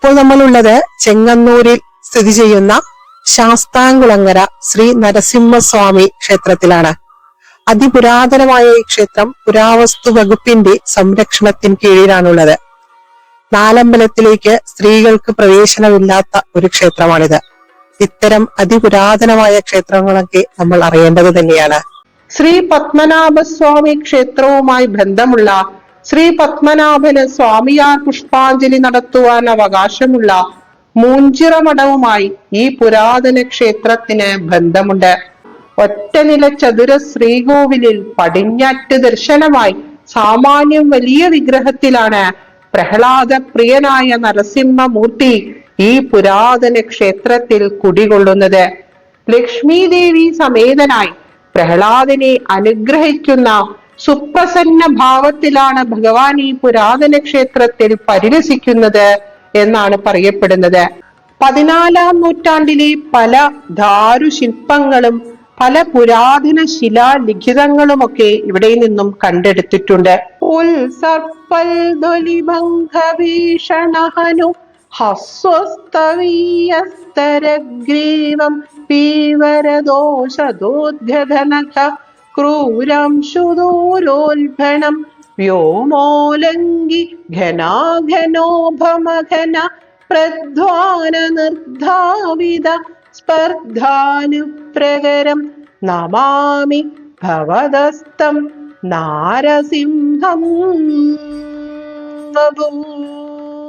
ഇപ്പോൾ നമ്മളുള്ളത് ചെങ്ങന്നൂരിൽ സ്ഥിതി ചെയ്യുന്ന ശാസ്താംകുളങ്ങര ശ്രീ നരസിംഹസ്വാമി ക്ഷേത്രത്തിലാണ്. അതിപുരാതനമായ ഈ ക്ഷേത്രം പുരാവസ്തു വകുപ്പിന്റെ സംരക്ഷണത്തിന് കീഴിലാണുള്ളത്. നാലമ്പലത്തിലേക്ക് സ്ത്രീകൾക്ക് പ്രവേശനമില്ലാത്ത ഒരു ക്ഷേത്രമാണിത്. ഇത്തരം അതിപുരാതനമായ ക്ഷേത്രങ്ങളൊക്കെ നമ്മൾ അറിയേണ്ടത് തന്നെയാണ്. ശ്രീ പത്മനാഭസ്വാമി ക്ഷേത്രവുമായി ബന്ധമുള്ള ശ്രീ പത്മനാഭന് സ്വാമിയാർ പുഷ്പാഞ്ജലി നടത്തുവാൻ അവകാശമുള്ള മൂഞ്ചിറ മഠവുമായി ഈ പുരാതന ക്ഷേത്രത്തിന് ബന്ധമുണ്ട്. ഒറ്റനില ചതുര ശ്രീകോവിലിൽ പടിഞ്ഞാറ്റ് ദർശനമായി സാമാന്യം വലിയ വിഗ്രഹത്തിലാണ് പ്രഹ്ലാദ പ്രിയനായ നരസിംഹമൂർത്തി ഈ പുരാതന ക്ഷേത്രത്തിൽ കുടികൊള്ളുന്നത്. ലക്ഷ്മി ദേവി സമേതനായി പ്രഹ്ലാദനെ അനുഗ്രഹിക്കുന്ന സുപ്രസന്ന ഭാവത്തിലാണ് ഭഗവാൻ ഈ പുരാതന ക്ഷേത്രത്തിൽ പരിലസിക്കുന്നത് എന്നാണ് പറയപ്പെടുന്നത്. 14-ാം നൂറ്റാണ്ടിലെ പല ദാരുശില്പങ്ങളും പല പുരാതന ശിലാലിഖിതങ്ങളുമൊക്കെ ഇവിടെ നിന്നും കണ്ടെടുത്തിട്ടുണ്ട്. ഉത്സർപ്പൽദൊലിഭംഗഭീഷണഹനു ഹസ്വസ്തവീയസ്തരഗ്രീവം പീവരദോഷദോദ്ഗതനഖ ക്രൂരം ശുദൂരോൽഭണം വ്യോമോലംഘി ഘനാഘനോഭമഘന പ്രധ്വാന നിർധാവിത സ്പർദ്ധാനുപ്രകരം നമാമി ഭവദസ്തം നാരസിംഹം വപൂ.